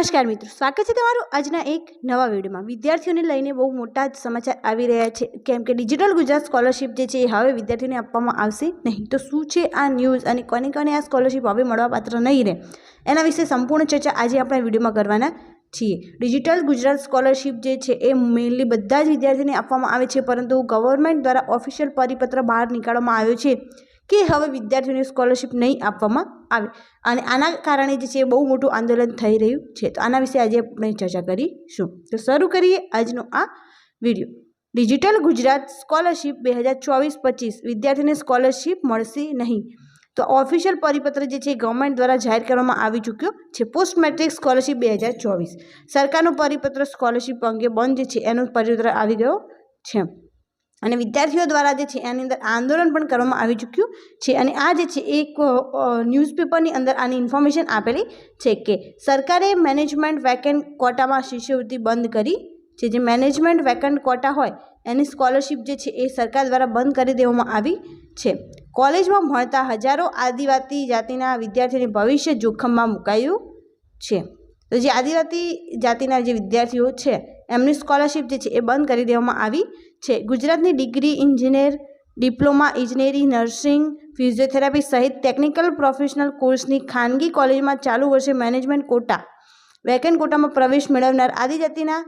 નમસ્કાર મિત્રો, સ્વાગત છે તમારું આજના એક નવા વિડીયોમાં। વિદ્યાર્થીઓને લઈને બહુ મોટા સમાચાર આવી રહ્યા છે, કેમ કે ડિજિટલ ગુજરાત સ્કોલરશિપ જે છે એ હવે વિદ્યાર્થીઓને આપવામાં આવશે નહીં। તો શું છે આ ન્યૂઝ અને કોને કોને આ સ્કોલરશિપ હવે મળવાપાત્ર નહીં રહે, એના વિશે સંપૂર્ણ ચર્ચા આજે આપણે વિડીયોમાં કરવાના છીએ। ડિજિટલ ગુજરાત સ્કોલરશિપ જે છે એ મેઇનલી બધા જ વિદ્યાર્થીઓને આપવામાં આવે છે, પરંતુ ગવર્મેન્ટ દ્વારા ઓફિશિયલ પરિપત્ર બહાર નીકાળવામાં આવ્યો છે કે હવે વિદ્યાર્થીઓને સ્કોલરશિપ નહીં આપવામાં આવે, અને આના કારણે જે છે બહુ મોટું આંદોલન થઈ રહ્યું છે। તો આના વિશે આજે આપણે ચર્ચા કરીશું। તો શરૂ કરીએ આજનો આ વિડીયો। ડિજિટલ ગુજરાત સ્કોલરશિપ 2024-25 વિદ્યાર્થીઓને સ્કોલરશિપ મળશે નહીં, તો ઓફિશિયલ પરિપત્ર જે છે ગવર્મેન્ટ દ્વારા જાહેર કરવામાં આવી ચૂક્યો છે। પોસ્ટ મેટ્રિક સ્કોલરશિપ 2024 સરકારનો પરિપત્ર સ્કોલરશિપ અંગે બંધ જે છે એનો પરિપત્ર આવી ગયો છે, અને વિદ્યાર્થીઓ દ્વારા જે છે એની અંદર આંદોલન પણ કરવામાં આવી ચૂક્યું છે। અને આ જે છે એક ન્યૂઝપેપરની અંદર આની ઇન્ફોર્મેશન આપેલી છે કે સરકારે મેનેજમેન્ટ વેકેન્ટ કોટામાં શિષ્યવૃત્તિ બંધ કરી છે। જે મેનેજમેન્ટ વેકેન્ટ કોટા હોય એની સ્કોલરશિપ જે છે એ સરકાર દ્વારા બંધ કરી દેવામાં આવી છે। કોલેજમાં ભણતા હજારો આદિવાસી જાતિના વિદ્યાર્થીઓને ભવિષ્ય જોખમમાં મુકાયું છે। તો જે આદિવાસી જાતિના જે વિદ્યાર્થીઓ છે એમની સ્કોલરશિપ જે છે એ બંધ કરી દેવામાં આવી છે। ગુજરાતની ડિગ્રી ઇજનેર, ડિપ્લોમા ઇજનેરી, નર્સિંગ, ફિઝિયોથેરાપી સહિત ટેકનિકલ પ્રોફેશનલ કોર્સની ખાનગી કોલેજમાં ચાલુ વર્ષે મેનેજમેન્ટ કોટા વેકેન્ટ કોટામાં પ્રવેશ મેળવનાર આદિજાતિના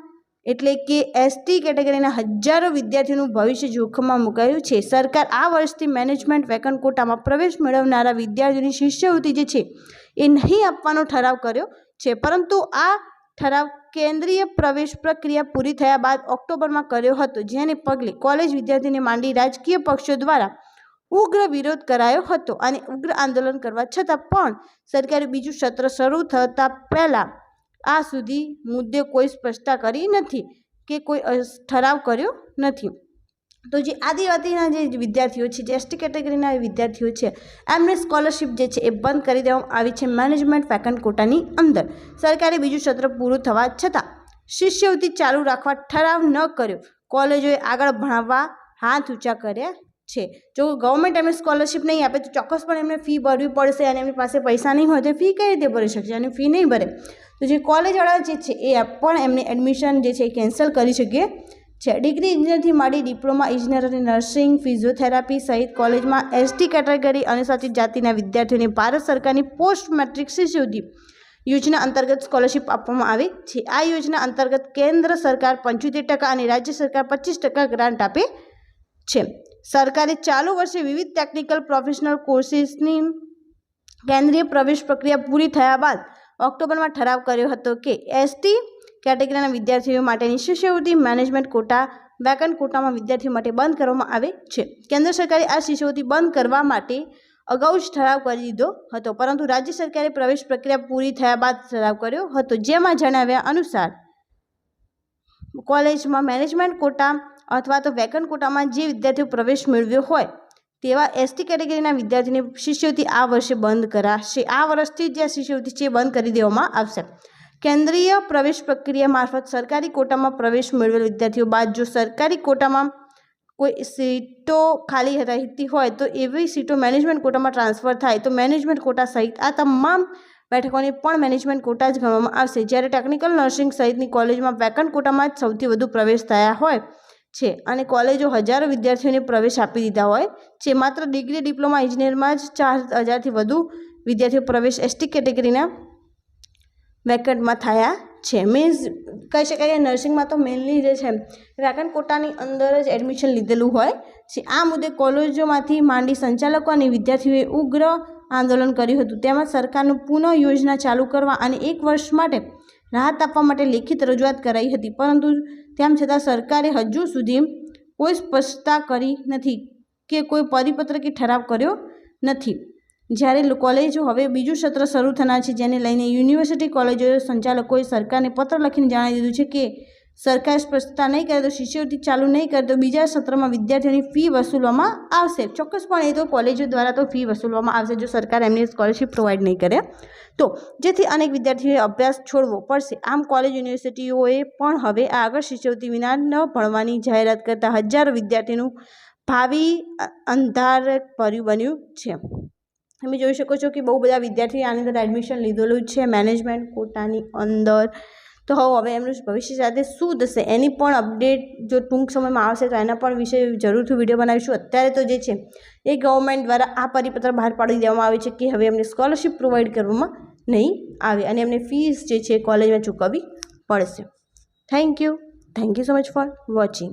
એટલે કે એસટી કેટેગરીના હજારો વિદ્યાર્થીઓનું ભવિષ્ય જોખમમાં મુકાયું છે। સરકાર આ વર્ષથી મેનેજમેન્ટ વેકેન્ટ કોટામાં પ્રવેશ મેળવનારા વિદ્યાર્થીઓની શિષ્યવૃત્તિ જે છે એ નહીં આપવાનો ઠરાવ કર્યો છે, પરંતુ આ ઠરાવ કેન્દ્રીય પ્રવેશ પ્રક્રિયા પૂરી થયા બાદ ઓક્ટોબરમાં કર્યો હતો, જેને પગલે કોલેજ વિદ્યાર્થીને માંડી રાજકીય પક્ષો દ્વારા ઉગ્ર વિરોધ કરાયો હતો, અને ઉગ્ર આંદોલન કરવા છતાં પણ સરકારે બીજું સત્ર શરૂ થતાં પહેલાં આ સુધી મુદ્દે કોઈ સ્પષ્ટતા કરી નથી કે કોઈ ઠરાવ કર્યો નથી। તો જે આદિવાસીના જે વિદ્યાર્થીઓ છે, જે એસટી કેટેગરીના વિદ્યાર્થીઓ છે, એમને સ્કોલરશિપ જે છે એ બંધ કરી દેવામાં આવી છે મેનેજમેન્ટ વેકેન્ટ કોટાની અંદર। સરકારે બીજું સત્ર પૂરું થવા છતાં શિષ્યવૃત્તિ ચાલુ રાખવા ઠરાવ ન કર્યો, કોલેજોએ આગળ ભણાવવા હાથ ઊંચા કર્યા છે। જો ગવર્મેન્ટ એમને સ્કોલરશિપ નહીં આપે તો ચોક્કસપણે એમને ફી ભરવી પડશે, અને એમની પાસે પૈસા નહીં હોય તો ફી કઈ રીતે ભરી શકશે, અને ફી નહીં ભરે તો જે કોલેજવાળા જે છે એ પણ એમને એડમિશન જે છે એ કેન્સલ કરી શકે છે। ડિગ્રી ઇજનેરથી માંડી ડિપ્લોમા ઇજનેર અને નર્સિંગ, ફિઝિયોથેરાપી સહિત કોલેજમાં એસટી કેટેગરી અનુસૂચિત જાતિના વિદ્યાર્થીઓને ભારત સરકારની પોસ્ટ મેટ્રિક શિષ્યવૃત્તિ યોજના અંતર્ગત સ્કોલરશિપ આપવામાં આવે છે। આ યોજના અંતર્ગત કેન્દ્ર સરકાર 75% અને રાજ્ય સરકાર 25% ગ્રાન્ટ આપે છે। સરકારે ચાલુ વર્ષે વિવિધ ટેકનિકલ પ્રોફેશનલ કોર્સિસની કેન્દ્રીય પ્રવેશ પ્રક્રિયા પૂરી થયા બાદ ઓક્ટોબરમાં ઠરાવ કર્યો હતો કે એસટી કેટેગરીના વિદ્યાર્થીઓ માટેની શિષ્યવૃત્તિ મેનેજમેન્ટ કોટા વેકેન્ટ કોટામાં વિદ્યાર્થીઓ માટે બંધ કરવામાં આવે છે। કેન્દ્ર સરકારે આ શિષ્યવૃત્તિ બંધ કરવા માટે અગાઉ જ ઠરાવ કરી દીધો હતો, પરંતુ રાજ્ય સરકારે પ્રવેશ પ્રક્રિયા પૂરી થયા બાદ ઠરાવ કર્યો હતો, જેમાં જણાવ્યા અનુસાર કોલેજમાં મેનેજમેન્ટ કોટા અથવા તો વેકેન્ટ કોટામાં જે વિદ્યાર્થીઓ પ્રવેશ મેળવ્યો હોય તેવા એસટી કેટેગરીના વિદ્યાર્થીઓની શિષ્યવૃત્તિ આ વર્ષે બંધ કરાશે। આ વર્ષથી જે શિષ્યવૃત્તિ છે બંધ કરી દેવામાં આવશે। કેન્દ્રીય પ્રવેશ પ્રક્રિયા મારફત સરકારી કોટામાં પ્રવેશ મેળવેલ વિદ્યાર્થીઓ બાદ જો સરકારી કોટામાં કોઈ સીટો ખાલી રહેતી હોય તો એવી સીટો મેનેજમેન્ટ કોટામાં ટ્રાન્સફર થાય તો મેનેજમેન્ટ કોટા સહિત આ તમામ બેઠકોને પણ મેનેજમેન્ટ કોટા જ ગણવામાં આવશે। જ્યારે ટેકનિકલ નર્સિંગ સહિતની કોલેજમાં વેકેન્ટ કોટામાં જ સૌથી વધુ પ્રવેશ થયા હોય છે, અને કોલેજો હજારો વિદ્યાર્થીઓને પ્રવેશ આપી દીધા હોય છે। માત્ર ડિગ્રી ડિપ્લોમા ઇજનેરમાં જ 4000થી વધુ વિદ્યાર્થીઓ પ્રવેશ એસટી કેટેગરીના વેકેન્ટમાં થયા છે। મીન્સ કહી શકાય નર્સિંગમાં તો મેઇનલી જે છે વેકેન્ટ કોટાની અંદર જ એડમિશન લીધેલું હોય છે। આ મુદ્દે કોલેજોમાંથી માંડી સંચાલકો અને વિદ્યાર્થીઓએ ઉગ્ર આંદોલન કર્યું હતું। તેમાં સરકારનું પુનઃ યોજના ચાલુ કરવા અને 1 વર્ષ માટે રાહત આપવા માટે લેખિત રજૂઆત કરાઈ હતી, પરંતુ તેમ છતાં સરકારે હજુ સુધી કોઈ સ્પષ્ટતા કરી નથી કે કોઈ પરિપત્ર કે ઠરાવ કર્યો નથી। જ્યારે કોલેજો હવે બીજું સત્ર શરૂ થનાર છે, જેને લઈને યુનિવર્સિટી કોલેજો સંચાલકોએ સરકારને પત્ર લખીને જણાવી દીધું છે કે સરકાર સ્પષ્ટતા નહીં કરે તો શિષ્યવૃત્તિ ચાલુ નહીં કરે તો બીજા સત્રમાં વિદ્યાર્થીઓની ફી વસૂલવામાં આવશે। ચોક્કસપણે એ તો કોલેજો દ્વારા તો ફી વસૂલવામાં આવશે જો સરકાર એમની સ્કોલરશિપ પ્રોવાઈડ નહીં કરે તો, જેથી અનેક વિદ્યાર્થીઓએ અભ્યાસ છોડવો પડશે। આમ કોલેજ યુનિવર્સિટીઓએ પણ હવે આગળ શિષ્યવૃત્તિ વિના ન ભણવાની જાહેરાત કરતા હજારો વિદ્યાર્થીઓનું ભાવિ અંધારભર્યું બન્યું છે। તમે જોઈ શકો છો કે બહુ બધા વિદ્યાર્થીઓએ આની અંદર એડમિશન લીધેલું છે મેનેજમેન્ટ કોટાની અંદર. તો હવે એમનું ભવિષ્ય સાથે શું થશે એની પણ અપડેટ જો ટૂંક સમયમાં આવશે તો એના પણ વિશે જરૂરથી વિડીયો બનાવીશું. અત્યારે તો જે છે એ ગવર્મેન્ટ દ્વારા આ પરિપત્ર બહાર પાડી દેવામાં આવે છે કે હવે એમને સ્કોલરશિપ પ્રોવાઈડ કરવામાં નહીં આવે અને એમને ફીસ જે છે કોલેજમાં ચૂકવવી પડશે. Thank you so much for watching.